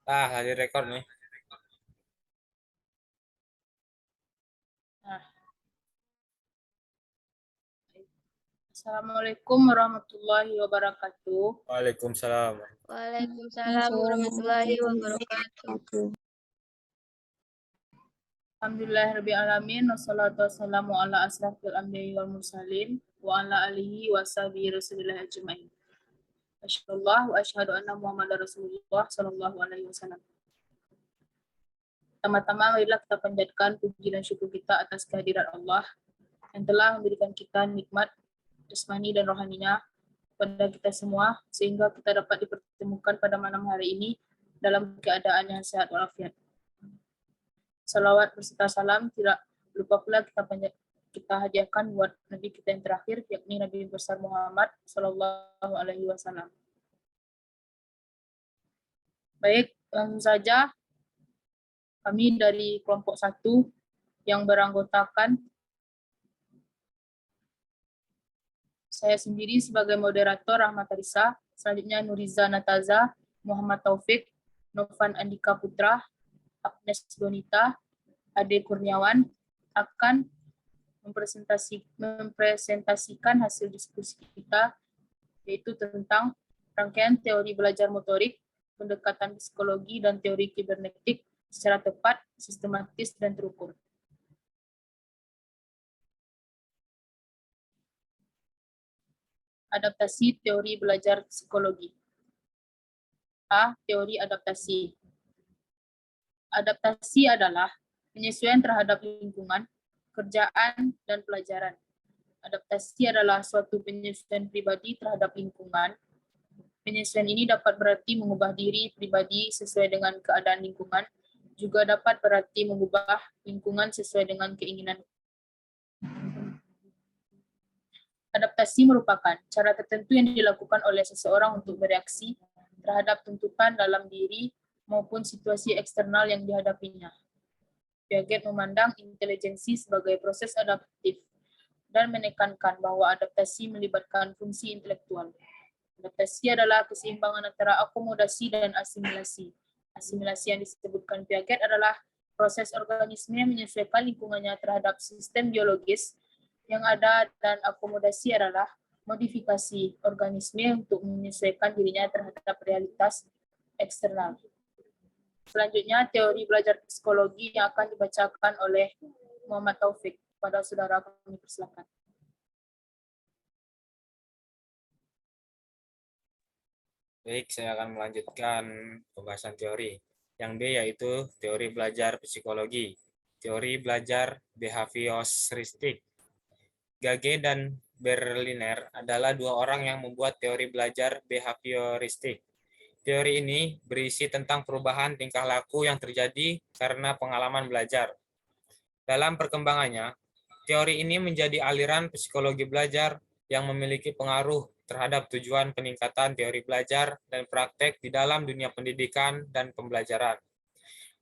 Lagi rekor nih. Nah, Assalamualaikum warahmatullahi wabarakatuh. Waalaikumsalam. Waalaikumsalam warahmatullahi wabarakatuh. Alhamdulillahirrabbilalamin. Wassalatu wassalamu ala asrafil anbiya'i wal mursalin wa ala alihi wa sahbihi rasulillah ajma'in. Asyhadullah wa asyhadu anna Muhammadar Rasulullah sallallahu alaihi wasallam. Pertama-tama marilah kita panjatkan puji dan syukur kita atas kehadirat Allah yang telah memberikan kita nikmat jasmani dan rohaninya pada kita semua sehingga kita dapat dipertemukan pada malam hari ini dalam keadaan yang sehat walafiat. Salawat berserta salam tidak lupa pula kita hadiahkan buat Nabi kita yang terakhir, yakni Nabi besar Muhammad Sallallahu Alaihi Wasallam. Baik, langsung saja kami dari kelompok 1 yang beranggotakan saya sendiri sebagai moderator Rahmat Arisa, selanjutnya Nuriza Nataza, Muhammad Taufik, Novan Andika Putra, Agnes Donita, Ade Kurniawan akan mempresentasikan hasil diskusi kita, yaitu tentang rangkaian teori belajar motorik, pendekatan psikologi, dan teori kibernetik secara tepat, sistematis, dan terukur. Adaptasi teori belajar psikologi. A. Teori adaptasi. Adaptasi adalah penyesuaian terhadap lingkungan, kerjaan, dan pelajaran. Adaptasi adalah suatu penyesuaian pribadi terhadap lingkungan. Penyesuaian ini dapat berarti mengubah diri pribadi sesuai dengan keadaan lingkungan, juga dapat berarti mengubah lingkungan sesuai dengan keinginan. Adaptasi merupakan cara tertentu yang dilakukan oleh seseorang untuk bereaksi terhadap tuntutan dalam diri maupun situasi eksternal yang dihadapinya. Piaget memandang intelijensi sebagai proses adaptif dan menekankan bahwa adaptasi melibatkan fungsi intelektual. Adaptasi adalah keseimbangan antara akomodasi dan asimilasi. Asimilasi yang disebutkan Piaget adalah proses organisme menyesuaikan lingkungannya terhadap sistem biologis yang ada, dan akomodasi adalah modifikasi organisme untuk menyesuaikan dirinya terhadap realitas eksternal. Selanjutnya, teori belajar psikologi yang akan dibacakan oleh Muhammad Taufik. Pada saudara kami persilakan. Baik, saya akan melanjutkan pembahasan teori. Yang B yaitu teori belajar psikologi. Teori belajar behavioristik. Gage dan Berliner adalah dua orang yang membuat teori belajar behavioristik. Teori ini berisi tentang perubahan tingkah laku yang terjadi karena pengalaman belajar. Dalam perkembangannya, teori ini menjadi aliran psikologi belajar yang memiliki pengaruh terhadap tujuan peningkatan teori belajar dan praktek di dalam dunia pendidikan dan pembelajaran.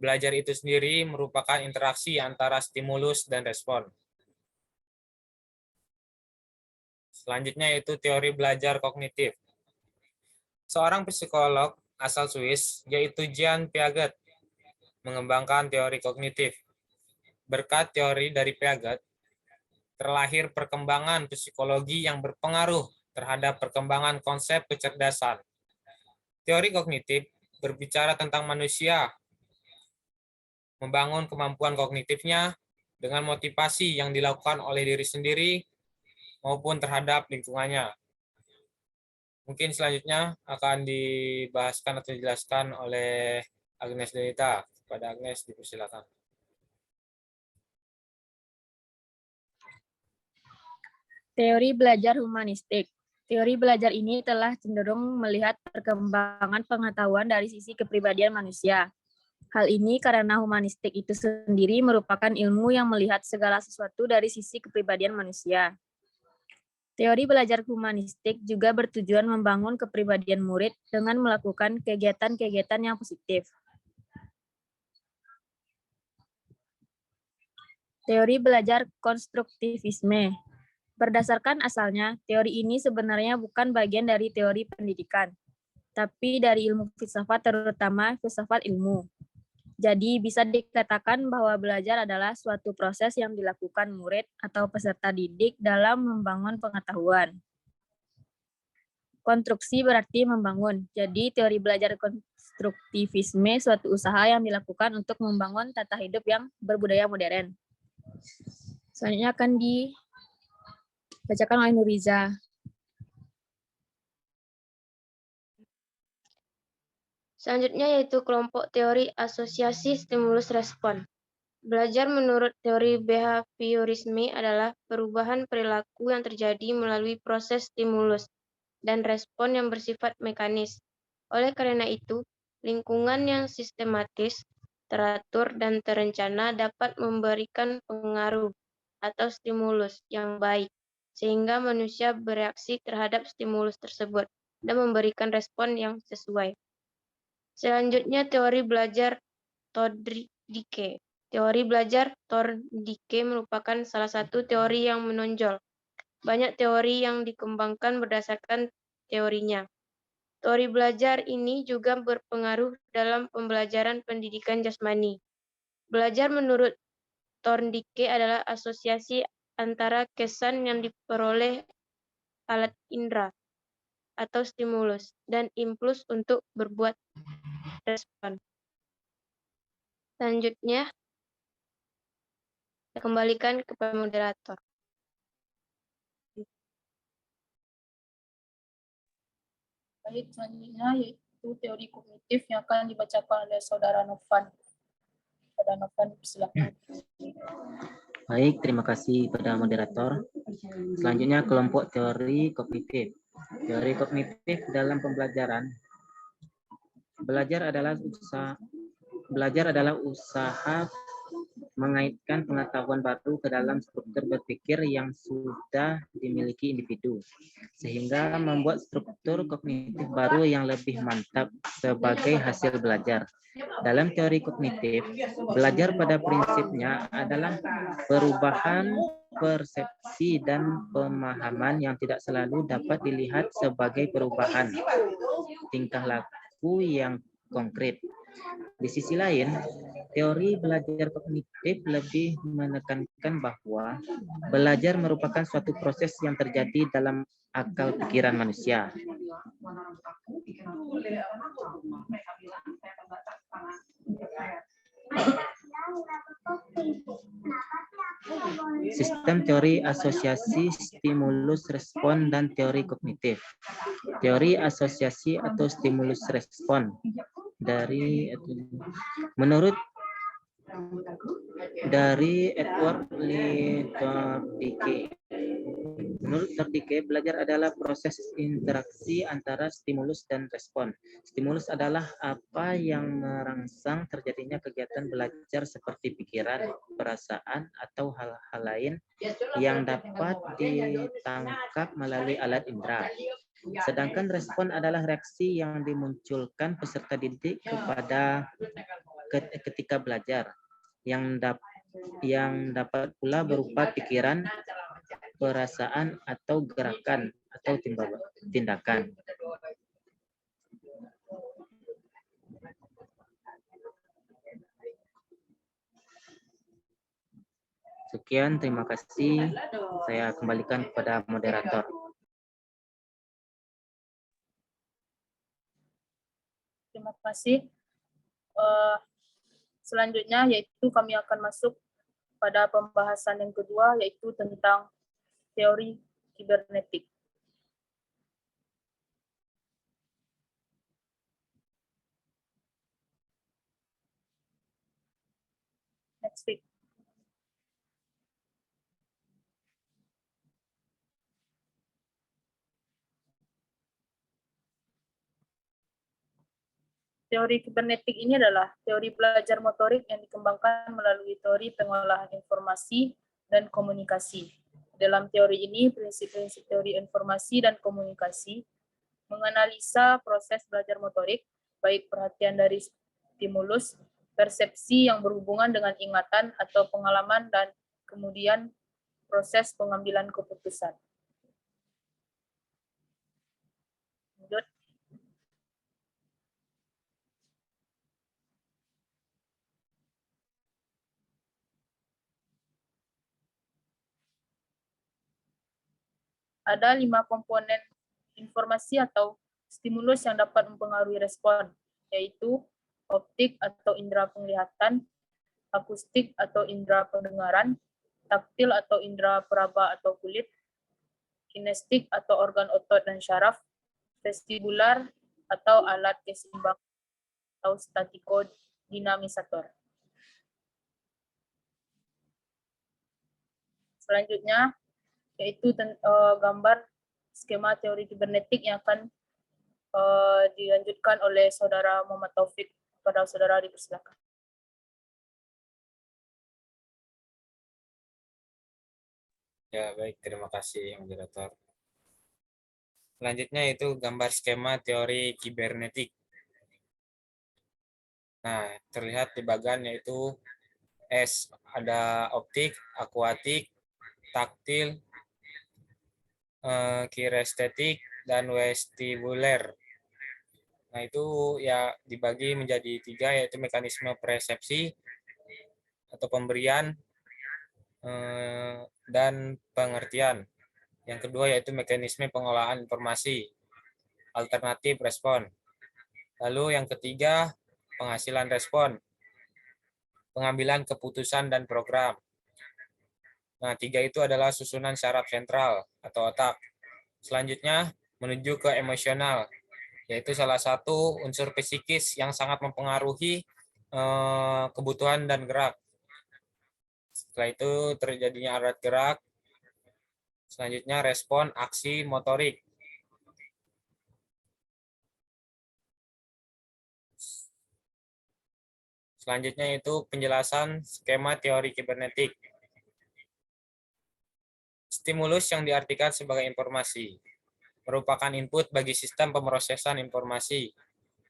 Belajar itu sendiri merupakan interaksi antara stimulus dan respon. Selanjutnya yaitu teori belajar kognitif. Seorang psikolog asal Swiss, yaitu Jean Piaget, mengembangkan teori kognitif. Berkat teori dari Piaget, terlahir perkembangan psikologi yang berpengaruh terhadap perkembangan konsep kecerdasan. Teori kognitif berbicara tentang manusia membangun kemampuan kognitifnya dengan motivasi yang dilakukan oleh diri sendiri maupun terhadap lingkungannya. Mungkin selanjutnya akan dibahaskan atau dijelaskan oleh Agnes Donita. Pada Agnes, dipersilakan. Teori belajar humanistik. Teori belajar ini telah cenderung melihat perkembangan pengetahuan dari sisi kepribadian manusia. Hal ini karena humanistik itu sendiri merupakan ilmu yang melihat segala sesuatu dari sisi kepribadian manusia. Teori belajar humanistik juga bertujuan membangun kepribadian murid dengan melakukan kegiatan-kegiatan yang positif. Teori belajar konstruktivisme. Berdasarkan asalnya, teori ini sebenarnya bukan bagian dari teori pendidikan. tapi dari ilmu filsafat, terutama filsafat ilmu. Jadi bisa dikatakan bahwa belajar adalah suatu proses yang dilakukan murid atau peserta didik dalam membangun pengetahuan. Konstruksi berarti membangun. Jadi teori belajar konstruktivisme suatu usaha yang dilakukan untuk membangun tata hidup yang berbudaya modern. Selanjutnya akan dibacakan oleh Nuriza. Selanjutnya yaitu kelompok teori asosiasi stimulus respon. Belajar menurut teori behaviorisme adalah perubahan perilaku yang terjadi melalui proses stimulus dan respon yang bersifat mekanis. Oleh karena itu, lingkungan yang sistematis, teratur, dan terencana dapat memberikan pengaruh atau stimulus yang baik, sehingga manusia bereaksi terhadap stimulus tersebut dan memberikan respon yang sesuai. Selanjutnya, teori belajar Thorndike. Teori belajar Thorndike merupakan salah satu teori yang menonjol. Banyak teori yang dikembangkan berdasarkan teorinya. Teori belajar ini juga berpengaruh dalam pembelajaran pendidikan jasmani. Belajar menurut Thorndike adalah asosiasi antara kesan yang diperoleh alat indera atau stimulus dan impuls untuk berbuat respon. Selanjutnya, saya kembalikan kepada moderator. Baik, selanjutnya yaitu teori kognitif yang akan dibacakan oleh Saudara Novan. Saudara Novan, silakan. Baik, terima kasih pada moderator. Selanjutnya kelompok teori kognitif. Teori kognitif dalam pembelajaran. Belajar adalah usaha mengaitkan pengetahuan baru ke dalam struktur berpikir yang sudah dimiliki individu, sehingga membuat struktur kognitif baru yang lebih mantap sebagai hasil belajar. Dalam teori kognitif, belajar pada prinsipnya adalah perubahan persepsi dan pemahaman yang tidak selalu dapat dilihat sebagai perubahan tingkah laku yang konkret. Di sisi lain, teori belajar kognitif lebih menekankan bahwa belajar merupakan suatu proses yang terjadi dalam akal pikiran manusia. Sistem teori asosiasi stimulus respon dan teori kognitif. Teori asosiasi atau stimulus respon dari Edward Lee Thorndike. Menurut Thorndike, belajar adalah proses interaksi antara stimulus dan respon. Stimulus adalah apa yang merangsang terjadinya kegiatan belajar seperti pikiran, perasaan, atau hal-hal lain yang dapat ditangkap melalui alat indera. Sedangkan respon adalah reaksi yang dimunculkan peserta didik ketika belajar, yang dapat pula berupa pikiran, perasaan, atau gerakan atau tindakan. Sekian, terima kasih. Saya kembalikan kepada moderator. Terima kasih. Selanjutnya yaitu kami akan masuk pada pembahasan yang kedua, yaitu tentang teori kibernetik. Next week. Teori kibernetik ini adalah teori belajar motorik yang dikembangkan melalui teori pengolahan informasi dan komunikasi. Dalam teori ini, prinsip-prinsip teori informasi dan komunikasi menganalisa proses belajar motorik, baik perhatian dari stimulus, persepsi yang berhubungan dengan ingatan atau pengalaman, dan kemudian proses pengambilan keputusan. Lanjut. Ada 5 komponen informasi atau stimulus yang dapat mempengaruhi respon, yaitu optik atau indera penglihatan, akustik atau indera pendengaran, taktil atau indera peraba atau kulit, kinestik atau organ otot dan syaraf, vestibular atau alat keseimbang atau statikodinamisator. Selanjutnya, yaitu gambar skema teori kibernetik yang akan dilanjutkan oleh Saudara Muhammad Taufik. Kepada saudara dipersilakan. Ya, baik. Terima kasih, moderator. Selanjutnya itu gambar skema teori kibernetik. Nah, terlihat di bagian yaitu S, ada optik, akuatik, taktil, kinestetik, dan vestibuler. Nah, itu ya dibagi menjadi 3, yaitu mekanisme persepsi atau pemberian dan pengertian. Yang kedua yaitu mekanisme pengolahan informasi, alternatif respon. Lalu yang ketiga, penghasilan respon, pengambilan keputusan dan program. Nah, 3 itu adalah susunan syaraf sentral atau otak. Selanjutnya menuju ke emosional, yaitu salah satu unsur psikis yang sangat mempengaruhi kebutuhan dan gerak. Setelah itu terjadinya alat gerak. Selanjutnya respon aksi motorik. Selanjutnya itu penjelasan skema teori kibernetik. Stimulus yang diartikan sebagai informasi merupakan input bagi sistem pemrosesan informasi.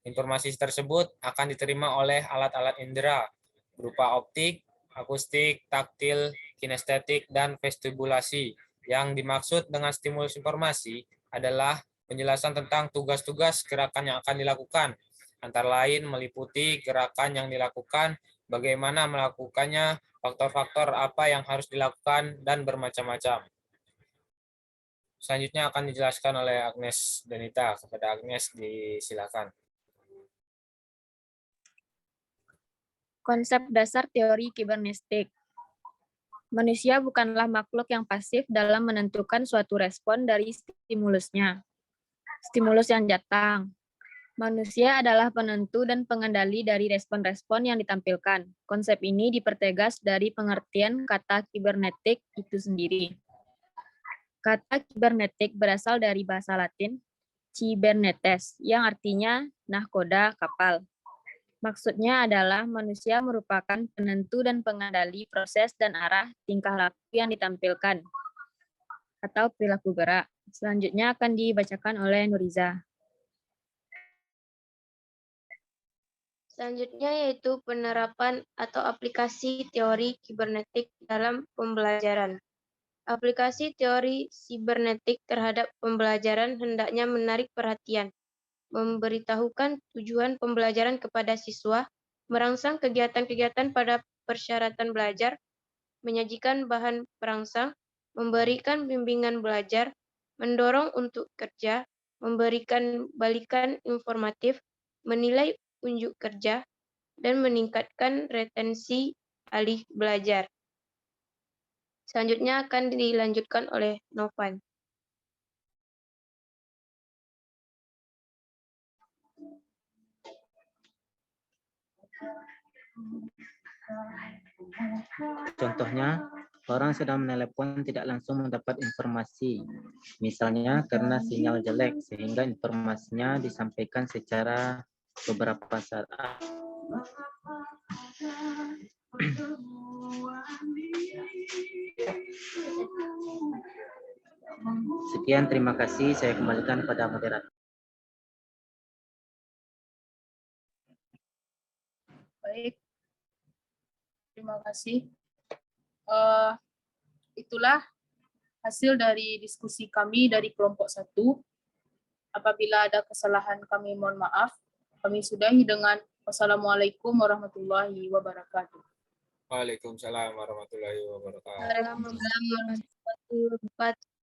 Informasi tersebut akan diterima oleh alat-alat indera berupa optik, akustik, taktil, kinestetik, dan vestibulasi. Yang dimaksud dengan stimulus informasi adalah penjelasan tentang tugas-tugas gerakan yang akan dilakukan, antara lain meliputi gerakan yang dilakukan, bagaimana melakukannya, faktor-faktor apa yang harus dilakukan, dan bermacam-macam. Selanjutnya akan dijelaskan oleh Agnes Denita. Kepada Agnes, disilakan. Konsep dasar teori kibernetik. Manusia bukanlah makhluk yang pasif dalam menentukan suatu respon dari stimulusnya. Stimulus yang datang. Manusia adalah penentu dan pengendali dari respon-respon yang ditampilkan. Konsep ini dipertegas dari pengertian kata kibernetik itu sendiri. Kata kibernetik berasal dari bahasa Latin cybernetes, yang artinya nahkoda, kapal. Maksudnya adalah manusia merupakan penentu dan pengendali proses dan arah tingkah laku yang ditampilkan atau perilaku gerak. Selanjutnya akan dibacakan oleh Nuriza. Selanjutnya yaitu penerapan atau aplikasi teori kibernetik dalam pembelajaran. Aplikasi teori sibernetik terhadap pembelajaran hendaknya menarik perhatian, memberitahukan tujuan pembelajaran kepada siswa, merangsang kegiatan-kegiatan pada persyaratan belajar, menyajikan bahan perangsang, memberikan bimbingan belajar, mendorong untuk kerja, memberikan balikan informatif, menilai unjuk kerja, dan meningkatkan retensi alih belajar. Selanjutnya akan dilanjutkan oleh Novan. Contohnya, orang sedang menelepon tidak langsung mendapat informasi. Misalnya karena sinyal jelek, sehingga informasinya disampaikan secara beberapa saat. Sekian, terima kasih. Saya kembalikan pada moderator. Baik, terima kasih. Itulah hasil dari diskusi kami dari kelompok 1. Apabila ada kesalahan kami mohon maaf. Kami sudahi dengan wassalamualaikum warahmatullahi wabarakatuh. Waalaikumsalam warahmatullahi wabarakatuh. Waalaikumsalam warahmatullahi wabarakatuh.